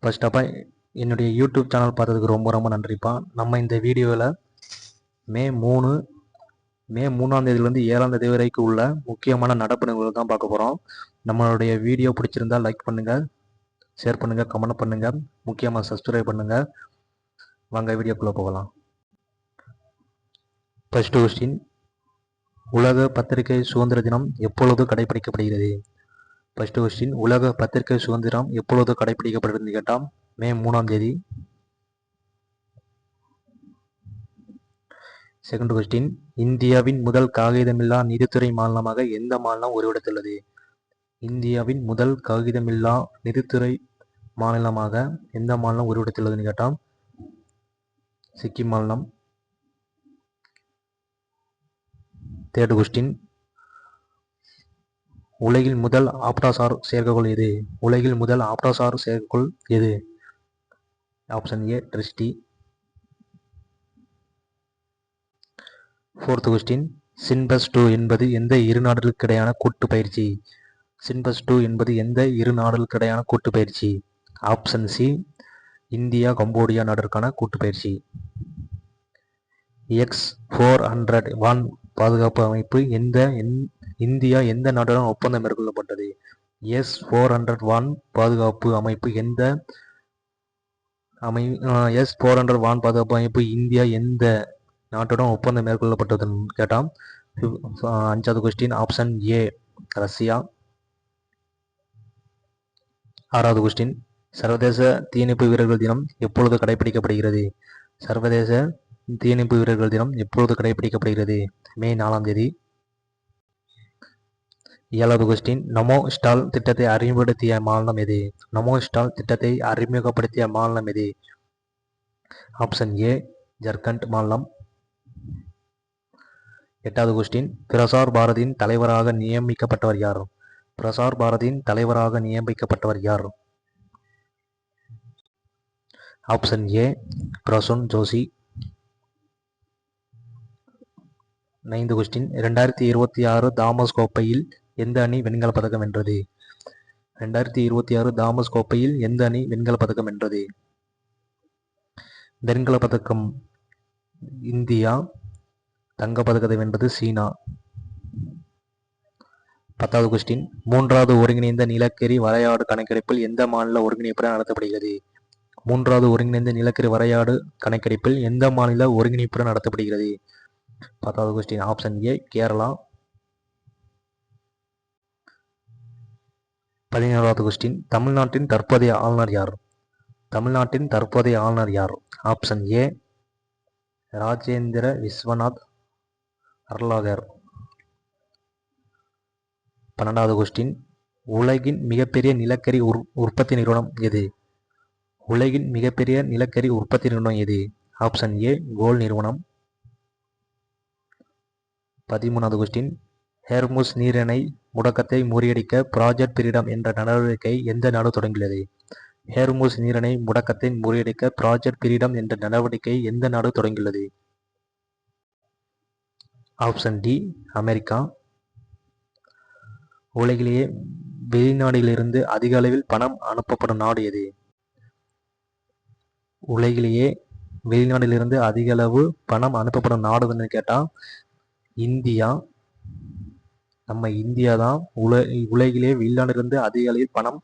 First of all என்னுடைய YouTube channel பார்த்ததுக்கு ரொம்ப ரொம்ப நன்றிப்பா. நம்ம இந்த வீடியோவில் மே 3ஆம் தேதியிலேருந்து 7ஆம் தேதி வரைக்கும் உள்ள முக்கியமான நடப்பு நிகழ்வுகள் தான் பார்க்க போகிறோம். நம்மளுடைய வீடியோ பிடிச்சிருந்தா லைக் பண்ணுங்கள், ஷேர் பண்ணுங்கள், கமெண்ட் பண்ணுங்கள், முக்கியமாக சப்ஸ்கிரைப் பண்ணுங்கள். வாங்க வீடியோக்குள்ளே போகலாம். ஃபர்ஸ்ட் கொஸ்டின், உலக பத்திரிகை சுதந்திர தினம் எப்பொழுது கடைபிடிக்கப்படுகிறது? ஃபர்ஸ்ட் கொஸ்டின், உலக பத்திரிகை சுதந்திரம் எப்பொழுது கடைபிடிக்கப்படுகிறது கேட்டால் மே 3ஆம் தேதி. செகண்ட் கொஸ்டின், இந்தியாவின் முதல் காகிதமில்லா நிதித்துறை மாநிலமாக எந்த மாநிலம் உருவெடுத்துள்ளது? இந்தியாவின் முதல் காகிதமில்லா நிதித்துறை மாநிலமாக எந்த மாநிலம் உருவெடுத்துள்ளதுன்னு கேட்டால் சிக்கிம் மாநிலம். தேர்ட் கொஸ்டின், உலகில் முதல் ஆப்டாசார் செயற்கைக்கோள் எது? உலகில் முதல் ஆப்டாசார் செயற்கைக்கோள் எது? ஆப்ஷன் ஏ ட்ரிஸ்டி. ஃபோர்த் கொஸ்டின், சின்பஸ் 2 என்பது எந்த இரு நாடுகளுக்கிடையான கூட்டு பயிற்சி? சின்பஸ் 2 என்பது எந்த இரு நாடுகளுக்கிடையான கூட்டு பயிற்சி? ஆப்ஷன் சி இந்தியா கம்போடியா நாடுகளுக்கான கூட்டு பயிற்சி. X-400 வான் பாதுகாப்பு அமைப்பு இந்தியா எந்த நாட்டுடன் ஒப்பந்தம் மேற்கொள்ளப்பட்டது? S-400 வான் பாதுகாப்பு அமைப்பு S-400 வான் பாதுகாப்பு அமைப்பு இந்தியா எந்த நாட்டுடன் ஒப்பந்தம் மேற்கொள்ளப்பட்டதுன்னு கேட்டால் 5வது கொஸ்டின் ஆப்ஷன் ஏ ரஷ்யா. 6வது கொஸ்டின், சர்வதேச தீயணைப்பு வீரர்கள் தினம் எப்பொழுது கடைபிடிக்கப்படுகிறது? சர்வதேச தீயணைப்பு வீரர்கள் தினம் எப்பொழுது கடைபிடிக்கப்படுகிறது? மே 4ஆம் தேதி. 7வது கொஸ்டின், நமோ ஸ்டால் திட்டத்தை அறிமுகப்படுத்திய மாநிலம் எது? நமோ ஸ்டால் திட்டத்தை அறிமுகப்படுத்திய மாநிலம் எது? ஆப்ஷன் ஏ ஜார்க்கண்ட் மாநிலம். 8வது கொஸ்டின், பிரசார் பாரதியின் தலைவராக நியமிக்கப்பட்டவர் யார்? பிரசார் பாரதியின் தலைவராக நியமிக்கப்பட்டவர் யார்? Option A Prasoon Joshi. 9வது கொஸ்டின், 2026 தாமஸ் கோப்பையில் எந்த அணி வெண்கல பதக்கம் வென்றது? 2026 தாமஸ் கோப்பையில் எந்த அணி வெண்கல பதக்கம் வென்றது? வெண்கல பதக்கம் இந்தியா, தங்க பதக்கத்தை வென்றது சீனா. 10வது கொஸ்டின், 3வது ஒருங்கிணைந்த நிலக்கரி வரையாடு கணக்கெடுப்பில் எந்த மாநில ஒருங்கிணைப்புடன் நடத்தப்படுகிறது? 3வது ஒருங்கிணைந்த நிலக்கரி வரையாடு கணக்கெடுப்பில் எந்த மாநில ஒருங்கிணைப்புடன் நடத்தப்படுகிறது? 10வது கொஸ்டின் ஆப்ஷன் ஏ கேரளா. 11வது கொஸ்டின், தமிழ்நாட்டின் தற்போதைய ஆளுநர் யார்? தமிழ்நாட்டின் தற்போதைய ஆளுநர் யார்? Option A Rajendra Vishwanath Arlekar. 12வது கொஸ்டின், உலகின் மிகப்பெரிய நிலக்கரி உற்பத்தி நிறுவனம் எது? உலகின் மிகப்பெரிய நிலக்கரி உற்பத்தி நிறுவனம் எது? ஆப்ஷன் ஏ கோல் நிறுவனம். 13வது கொஸ்டின், ஹெர்முஸ் நீரிணை முடக்கத்தை முறியடிக்க ப்ராஜெக்ட் ஃப்ரீடம் என்ற நடவடிக்கை எந்த நாடு தொடங்கியுள்ளது? ஹெர்முஸ் நீரிணை முடக்கத்தை முறியடிக்க ப்ராஜெக்ட் ஃப்ரீடம் என்ற நடவடிக்கை எந்த நாடு தொடங்கியுள்ளது? ஆப்ஷன் டி அமெரிக்கா. உலகிலேயே வெளிநாடுகளிலிருந்து அதிக அளவில் பணம் அனுப்பப்படும் நாடு எது? உலகிலேயே வெளிநாட்டிலிருந்து அதிக அளவு பணம் அனுப்பப்படும் நாடுன்னு கேட்டால் இந்தியா. நம்ம இந்தியா தான் உலகிலே வெளிநாட்டிலிருந்து அதிக அளவில் பணம்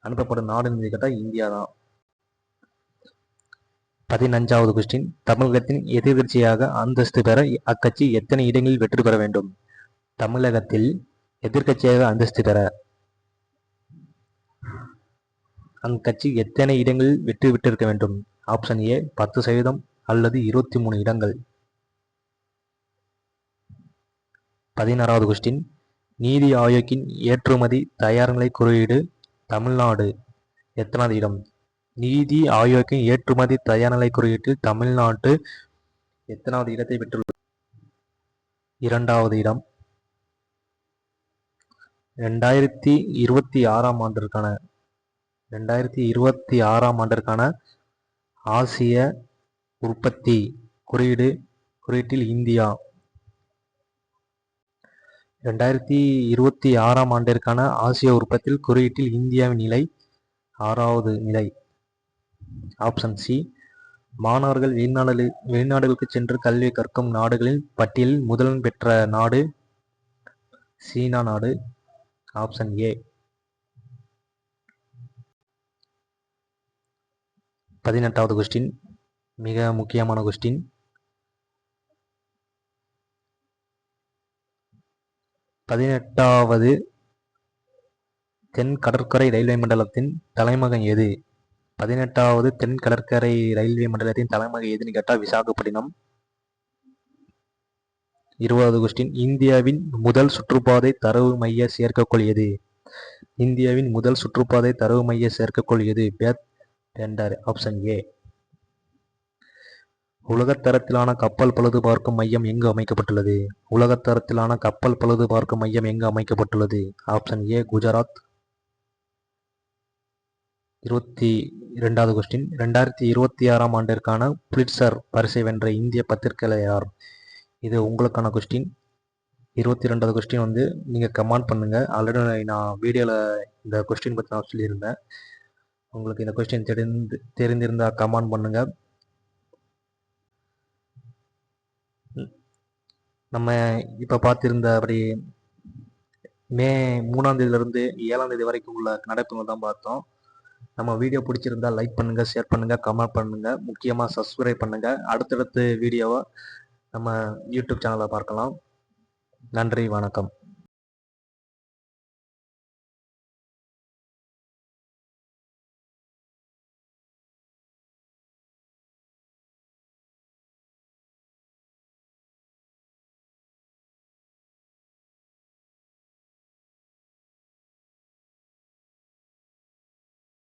அனுப்பப்படும் நாடுன்னு கேட்டால் இந்தியா தான். 15வது கொஸ்டின், தமிழகத்தின் எதிர்க்கட்சியாக அந்தஸ்து பெற அக்கட்சி எத்தனை இடங்களில் வெற்றி பெற வேண்டும்? தமிழகத்தில் எதிர்க்கட்சியாக அந்தஸ்து பெற அக்கட்சி எத்தனை இடங்களில் வெற்றி பெற்றிருக்க வேண்டும்? ஆப்ஷன் ஏ 10% அல்லது 23 இடங்கள். 16வது கொஸ்டின், நீதி ஆயோக்கின் ஏற்றுமதி தயார்நிலை குறியீடு தமிழ்நாடு எத்தனாவது இடம்? நீதி ஆயோக்கின் ஏற்றுமதி தயார்நிலை குறியீட்டில் தமிழ்நாட்டு எத்தனாவது இடத்தை பெற்றுள்ளது? 2வது இடம். 2026ஆம் ஆண்டிற்கான ஆசிய உற்பத்தி குறியீட்டில் இந்தியா 2026ஆம் ஆண்டிற்கான ஆசிய உற்பத்தி குறியீட்டில் இந்தியாவின் நிலை 6வது நிலை ஆப்ஷன் சி. மாணவர்கள் வெளிநாடுகளுக்கு சென்று கல்வி கற்கும் நாடுகளின் பட்டியலில் முதலிடம் பெற்ற நாடு சீனா நாடு. Option A. 18வது கொஸ்டின், மிக முக்கியமான கொஸ்டின். 18வது தென் கடற்கரை ரயில்வே மண்டலத்தின் தலைமையகம் எது? 18வது தென் கடற்கரை ரயில்வே மண்டலத்தின் தலைமையகம் எதுன்னு கேட்டால் விசாகப்பட்டினம். 20வது கொஸ்டின், இந்தியாவின் முதல் சுற்றுப்பாதை தரவு மைய செயற்கைக்கோள் எது? இந்தியாவின் முதல் சுற்றுப்பாதை தரவு மைய செயற்கைக்கோள் எது? பெத் டெண்டர். Option A. உலகத்தரத்திலான கப்பல் பழுது பார்க்கும் மையம் எங்கு அமைக்கப்பட்டுள்ளது? உலகத்தரத்திலான கப்பல் பழுது பார்க்கும் மையம் எங்கு அமைக்கப்பட்டுள்ளது? Option A, Gujarat. 22வது கொஸ்டின், 2026ஆம் ஆண்டிற்கான புலிட்சர் பரிசை வென்ற இந்திய பத்திரிகையாளர் யார்? இது உங்களுக்கான கொஸ்டின். 22வது கொஸ்டின் வந்து நீங்கள் கமெண்ட் பண்ணுங்கள். ஆல்ரெடி நான் வீடியோவில் இந்த கொஸ்டின் பற்றி நான் சொல்லியிருந்தேன். உங்களுக்கு இந்த கொஸ்டின் தெரிந்திருந்தால் கமெண்ட் பண்ணுங்கள். நம்ம இப்போ பார்த்திருந்தபடி மே 3ஆம் தேதியிலிருந்து 7ஆம் தேதி வரைக்கும் உள்ள நடப்புகள் தான் பார்த்தோம். நம்ம வீடியோ பிடிச்சிருந்தால் லைக் பண்ணுங்கள், ஷேர் பண்ணுங்கள், கமெண்ட் பண்ணுங்கள், முக்கியமாக சப்ஸ்கிரைப் பண்ணுங்கள். அடுத்தடுத்து வீடியோவை நம்ம யூடியூப் சேனலில் பார்க்கலாம். நன்றி, வணக்கம்.